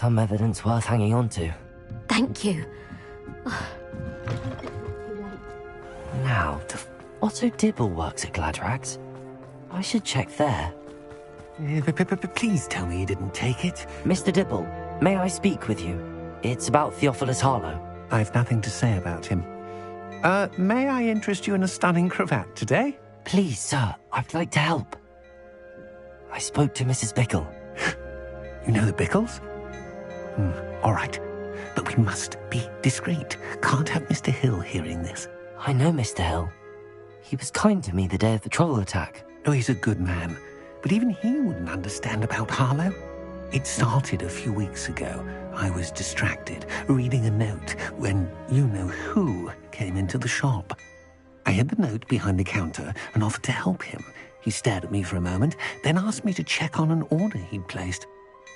Some evidence worth hanging on to. Thank you. Now, Otto Dibble works at Gladrax. I should check there. Please tell me you didn't take it. Mr. Dibble, may I speak with you? It's about Theophilus Harlow. I've nothing to say about him. May I interest you in a stunning cravat today? Please, sir, I'd like to help. I spoke to Mrs. Bickle. You know the Bickles? All right. But we must be discreet. Can't have Mr. Hill hearing this. I know Mr. Hill. He was kind to me the day of the troll attack. Oh, he's a good man. But even he wouldn't understand about Harlow. It started a few weeks ago. I was distracted, reading a note, when you-know-who came into the shop. I hid the note behind the counter and offered to help him. He stared at me for a moment, then asked me to check on an order he'd placed.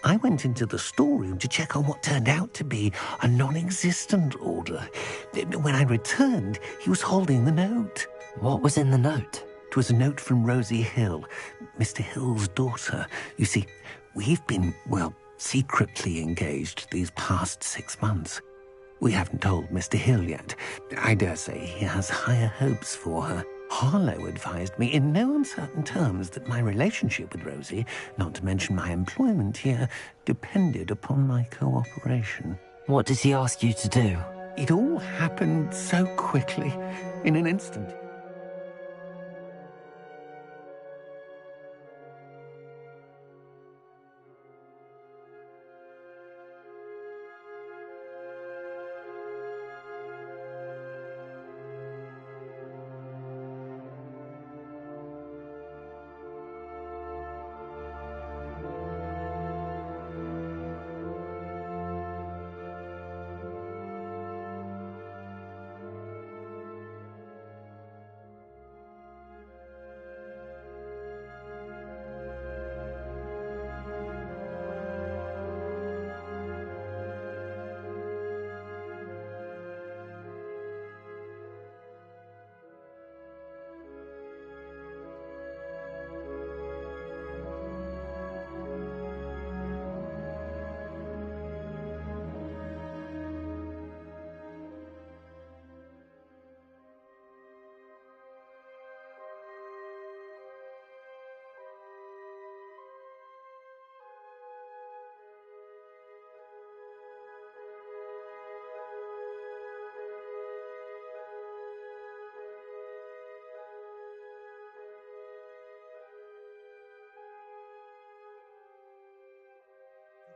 I went into the storeroom to check on what turned out to be a non-existent order. When I returned, he was holding the note. What was in the note? It was a note from Rosie Hill, Mr. Hill's daughter. You see, we've been, secretly engaged these past 6 months. We haven't told Mr. Hill yet. I dare say he has higher hopes for her. Harlow advised me in no uncertain terms that my relationship with Rosie, not to mention my employment here, depended upon my cooperation. What does he ask you to do? It all happened so quickly, in an instant.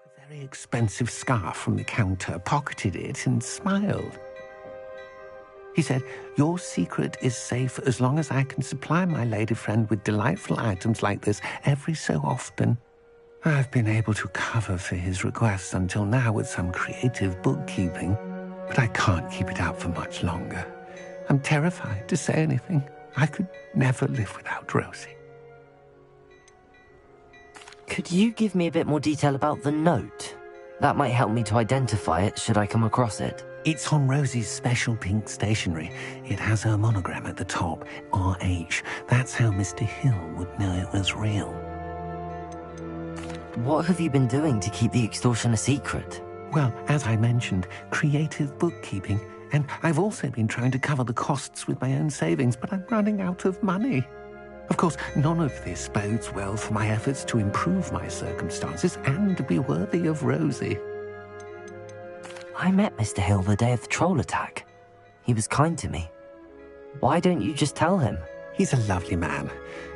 A very expensive scarf from the counter, pocketed it, and smiled. He said, "Your secret is safe as long as I can supply my lady friend with delightful items like this every so often." I've been able to cover for his requests until now with some creative bookkeeping, but I can't keep it up for much longer. I'm terrified to say anything. I could never live without Rosie. Could you give me a bit more detail about the note? That might help me to identify it should I come across it. It's on Rosie's special pink stationery. It has her monogram at the top, RH. That's how Mr. Hill would know it was real. What have you been doing to keep the extortion a secret? Well, as I mentioned, creative bookkeeping. And I've also been trying to cover the costs with my own savings, but I'm running out of money. Of course, none of this bodes well for my efforts to improve my circumstances and to be worthy of Rosie. I met Mr. Hill the day of the troll attack. He was kind to me. Why don't you just tell him? He's a lovely man.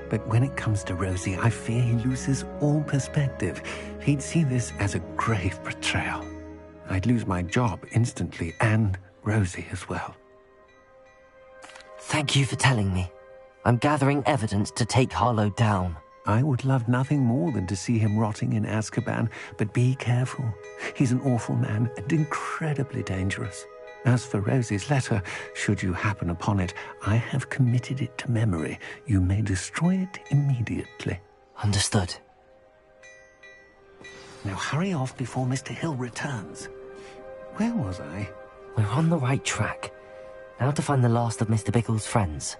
But when it comes to Rosie, I fear he loses all perspective. He'd see this as a grave betrayal. I'd lose my job instantly, and Rosie as well. Thank you for telling me. I'm gathering evidence to take Harlow down. I would love nothing more than to see him rotting in Azkaban, but be careful. He's an awful man and incredibly dangerous. As for Rosie's letter, should you happen upon it, I have committed it to memory. You may destroy it immediately. Understood. Now hurry off before Mr. Hill returns. Where was I? We're on the right track. Now to find the last of Mr. Bickle's friends.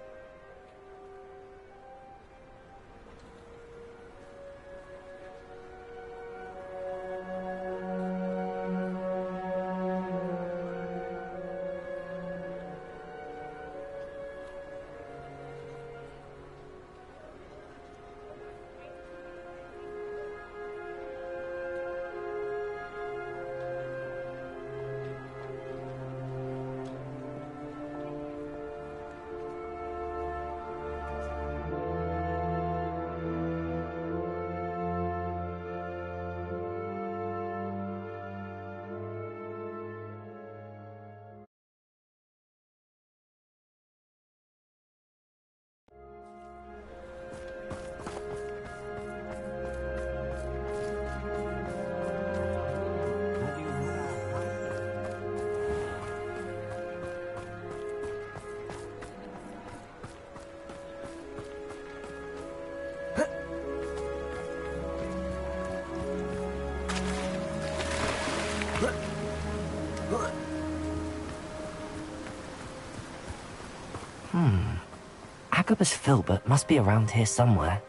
Agabus Filbert must be around here somewhere.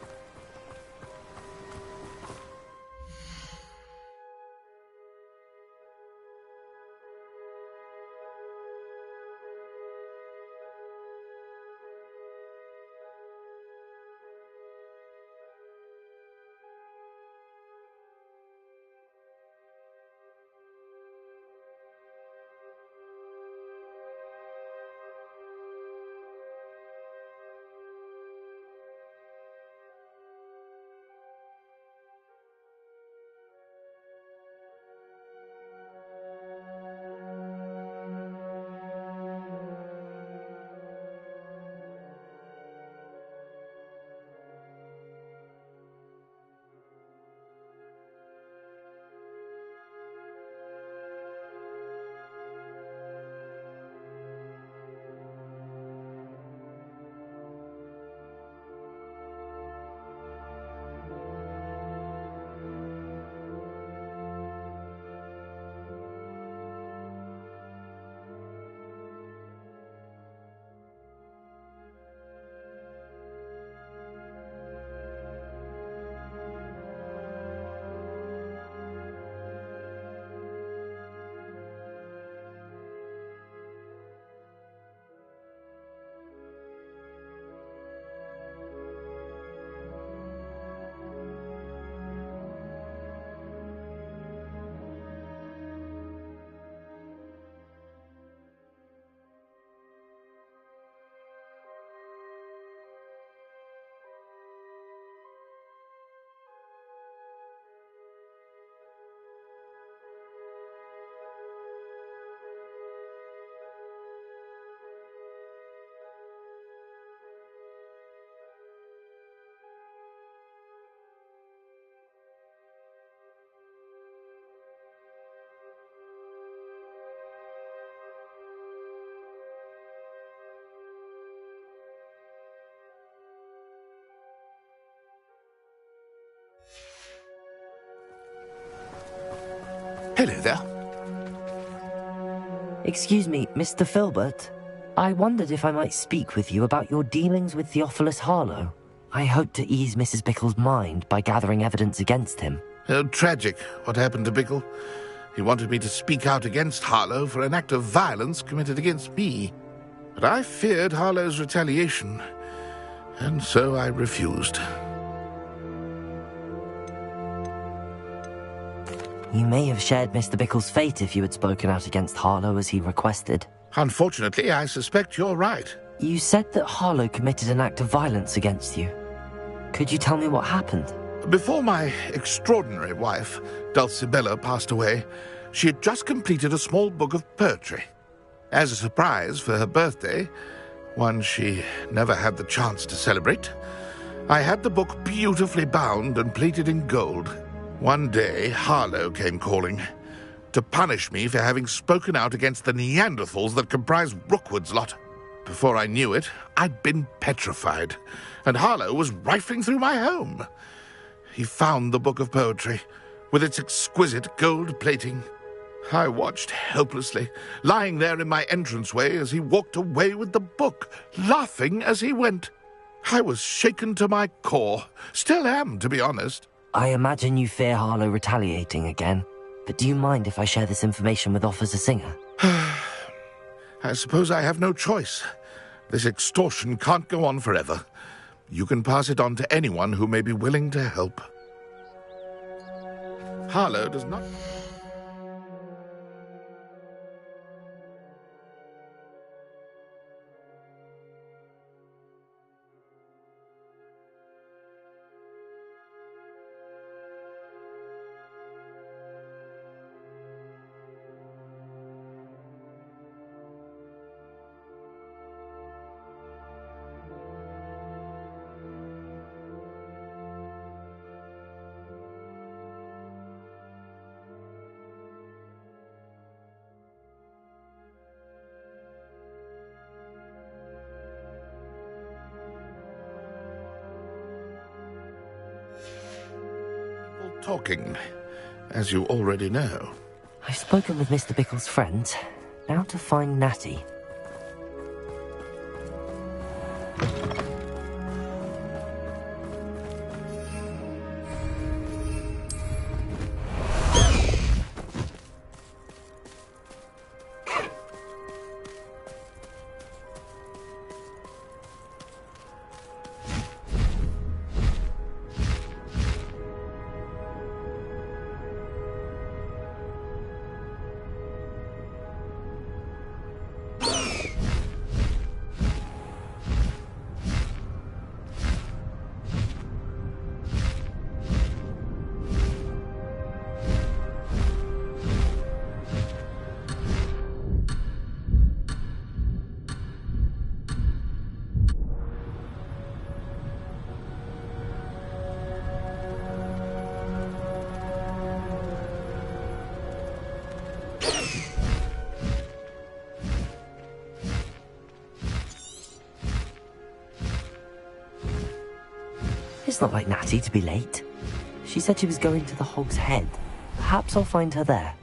Hello there. Excuse me, Mr. Filbert. I wondered if I might speak with you about your dealings with Theophilus Harlow. I hope to ease Mrs. Bickle's mind by gathering evidence against him. Oh, tragic what happened to Bickle. He wanted me to speak out against Harlow for an act of violence committed against me. But I feared Harlow's retaliation, and so I refused. You may have shared Mr. Bickle's fate if you had spoken out against Harlow as he requested. Unfortunately, I suspect you're right. You said that Harlow committed an act of violence against you. Could you tell me what happened? Before my extraordinary wife, Dulcibella, passed away, she had just completed a small book of poetry. As a surprise for her birthday, one she never had the chance to celebrate, I had the book beautifully bound and plated in gold. One day, Harlow came calling to punish me for having spoken out against the Neanderthals that comprise Rookwood's lot. Before I knew it, I'd been petrified, and Harlow was rifling through my home. He found the book of poetry, with its exquisite gold plating. I watched helplessly, lying there in my entranceway as he walked away with the book, laughing as he went. I was shaken to my core, still am, to be honest. I imagine you fear Harlow retaliating again, but do you mind if I share this information with Officer Singer? I suppose I have no choice. This extortion can't go on forever. You can pass it on to anyone who may be willing to help. Harlow does not... talking, as you already know. I've spoken with Mr. Bickle's friends. Now to find Natty. It's not like Natty to be late. She said she was going to the Hog's Head. Perhaps I'll find her there.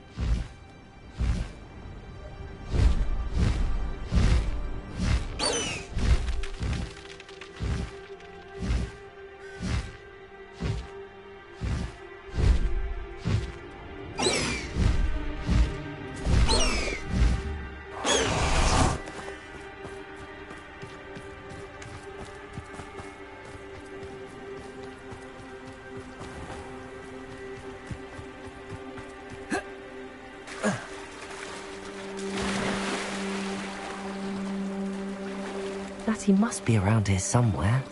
Natty must be around here somewhere.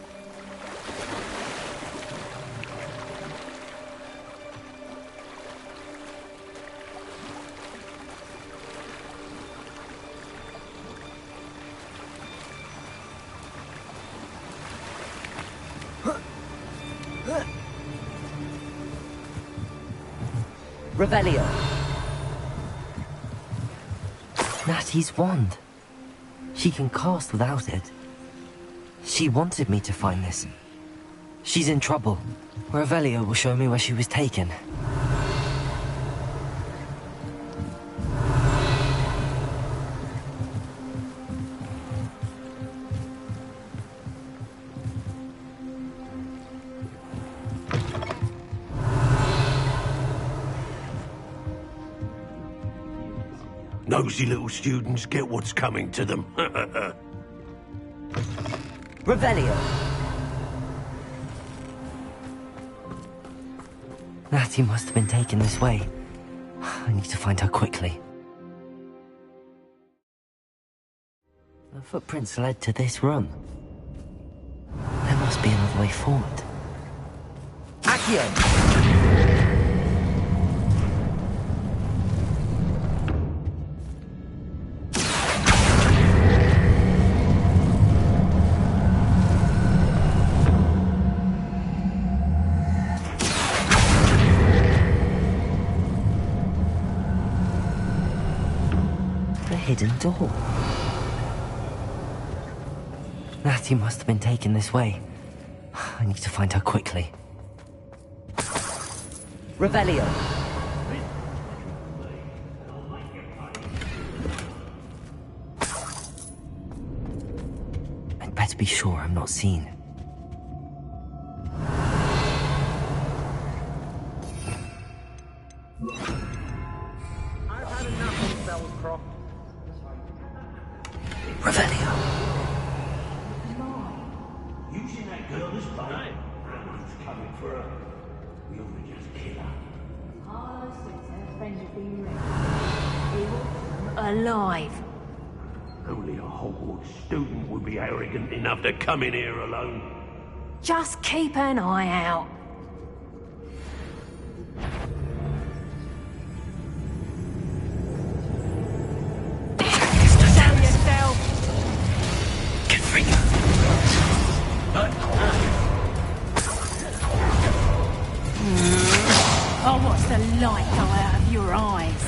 Revelio. Natty's wand. She can cast without it. She wanted me to find this. She's in trouble. Revelio will show me where she was taken. Nosy little students get what's coming to them. Revelio. Natty must have been taken this way. I need to find her quickly. The footprints led to this room. There must be another way forward. Accio! Hidden door. Natty must have been taken this way. I need to find her quickly. Revelio. I'd better be sure I'm not seen. I've had enough of Belcroft. Revelio. You seen that girl as bait? Who's coming for her? We ought to just kill her. Harlow says her friend has been wrecked. Alive. Only a Hogwarts student would be arrogant enough to come in here alone. Just keep an eye out. Show yourself. Oh, what's the light go out of your eyes?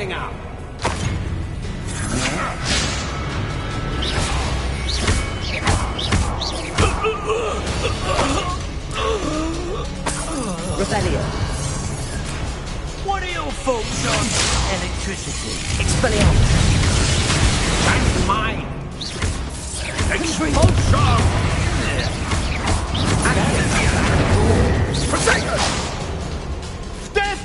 coming up! Revelio. What are your thoughts on Electricity. Expelliarmus. That's mine! expulsion? Poseidon! Death!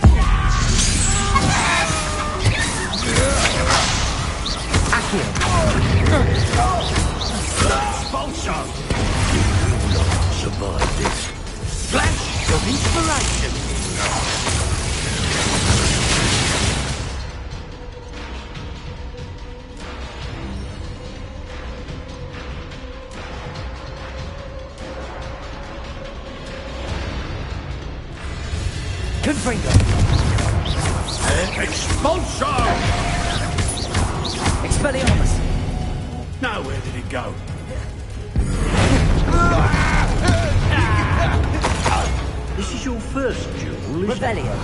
Accio. Expulsion! You will not survive this. Flash of inspiration! Confringo. Expulsion! Expelliarmus. Now where did it go? This is your first duel, isn't it? Revelio.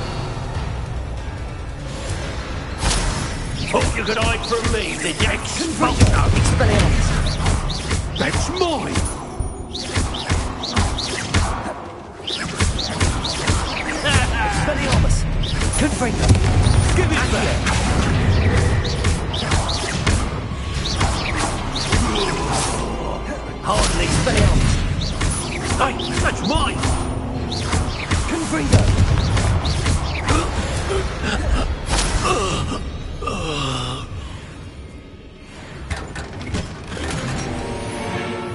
Thought you could hide from me, the expulsion! Expelliarmus. That's mine! Expelliarmus. Confringo. Give it back! Hardly. Expelliarmus. Hey, that's mine! Confringo.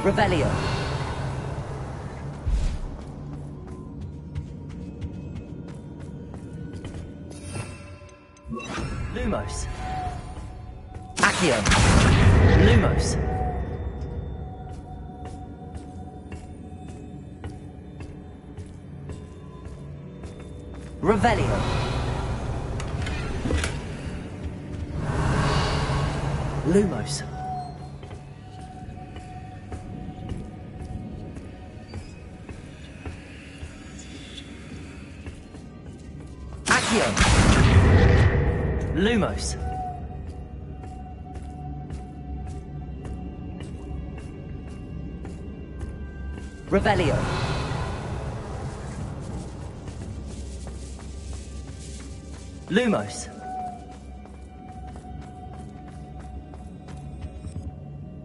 Revelio. Lumos. Accio. Lumos. Revelio. Lumos. Accio. Lumos. Revelio. Lumos.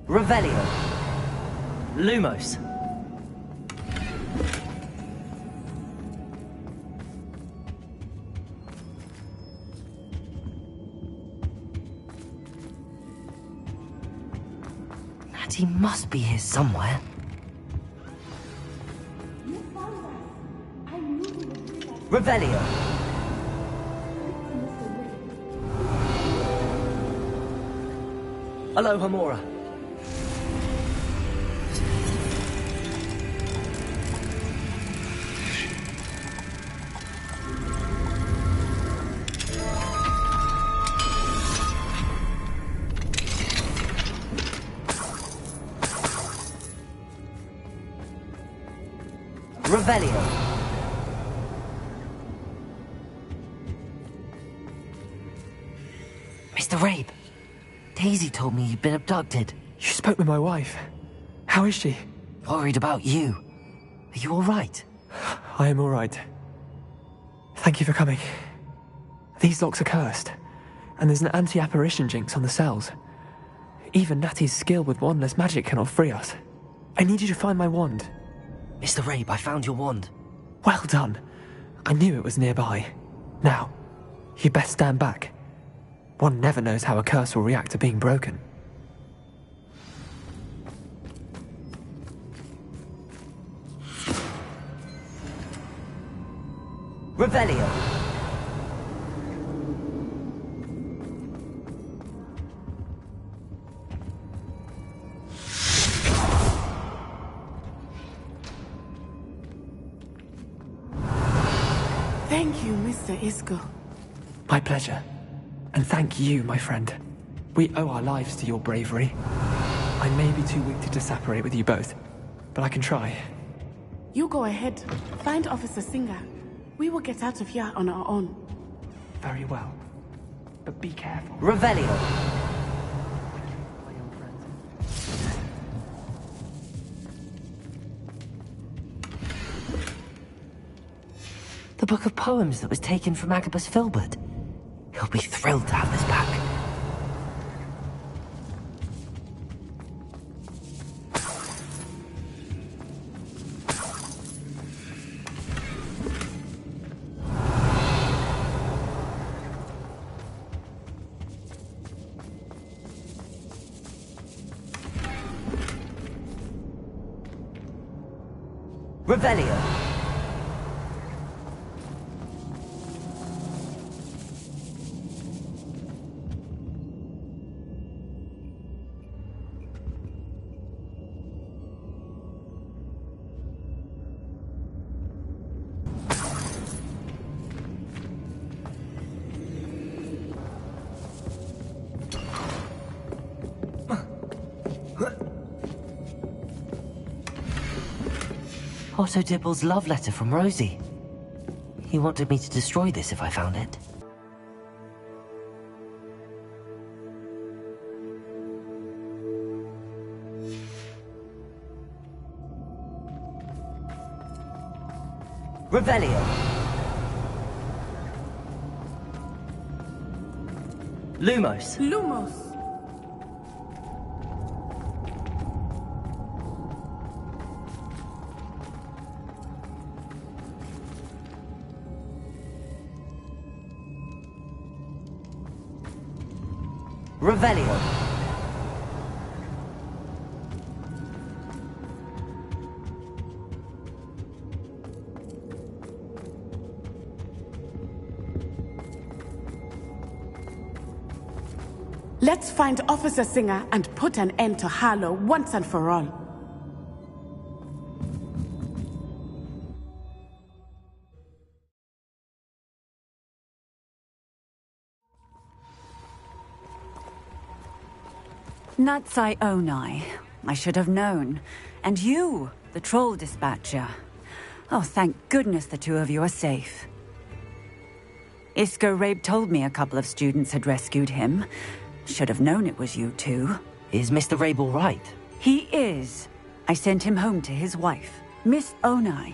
Revelio. Lumos. Natty must be here somewhere. Revelio. Hello, Hamura. Revelio. Mr. Rabe, Daisy told me you'd been abducted. You spoke with my wife. How is she? Worried about you. Are you all right? I am all right. Thank you for coming. These locks are cursed, and there's an anti-apparition jinx on the cells. Even Natty's skill with wandless magic cannot free us. I need you to find my wand. Mr. Rabe, I found your wand. Well done. I knew it was nearby. Now, you best stand back. One never knows how a curse will react to being broken. Revelio. Thank you, Mr. Isco. My pleasure. And thank you, my friend. We owe our lives to your bravery. I may be too weak to disapparate with you both, but I can try. You go ahead. Find Officer Singer. We will get out of here on our own. Very well. but be careful. Revelio. My young friends. The book of poems that was taken from Agabus Filbert. He'll be thrilled to have this back. Revelio. Otto Dibble's love letter from Rosie. He wanted me to destroy this if I found it. Revelio. Lumos. Lumos. Revelio. Let's find Officer Singer and put an end to Harlow once and for all. Natsai Onai. I should have known. And you, the troll dispatcher. Oh, thank goodness the two of you are safe. Isco Rabe told me a couple of students had rescued him. Should have known it was you two. Is Mr. Rabe all right? He is. I sent him home to his wife. Miss Onai,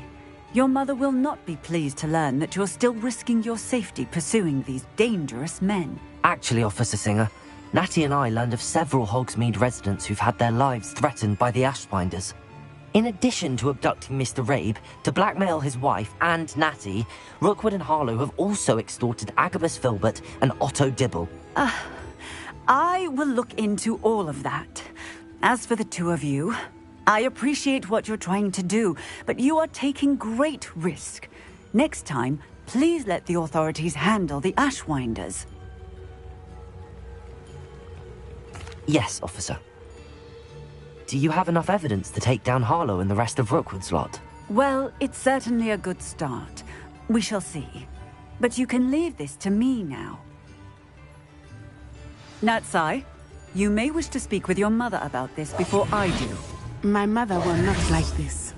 your mother will not be pleased to learn that you're still risking your safety pursuing these dangerous men. Actually, Officer Singer, Natty and I learned of several Hogsmeade residents who've had their lives threatened by the Ashbinders. In addition to abducting Mr. Rabe to blackmail his wife and Natty, Rookwood and Harlow have also extorted Agabus Filbert and Otto Dibble. I will look into all of that. As for the two of you, I appreciate what you're trying to do, but you are taking great risk. Next time, please let the authorities handle the Ashwinders. Yes, officer. Do you have enough evidence to take down Harlow and the rest of Rookwood's lot? Well, it's certainly a good start. We shall see. But you can leave this to me now. Natsai, you may wish to speak with your mother about this before I do. My mother will not like this.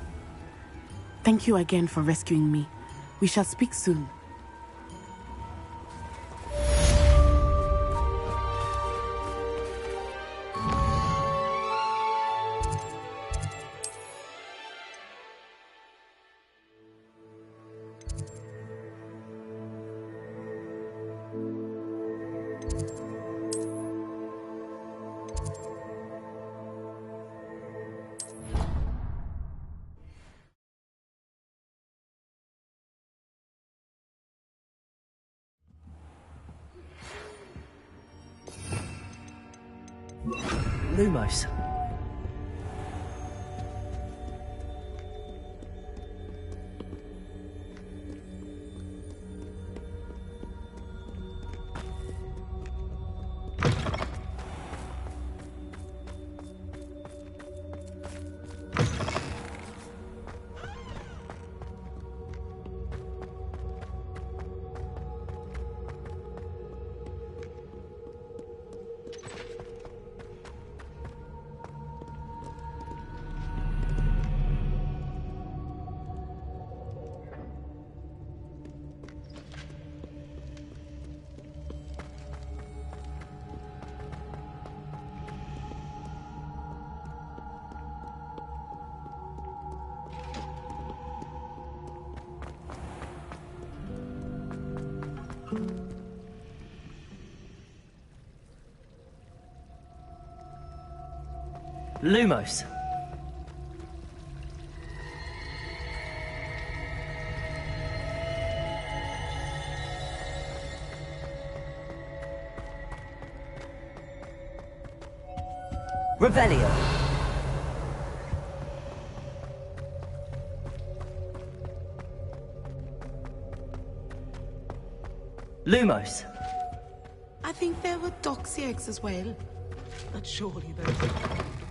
Thank you again for rescuing me. We shall speak soon. Lumos. Lumos. Revelio. Lumos. I think there were Doxiacs as well. But surely those...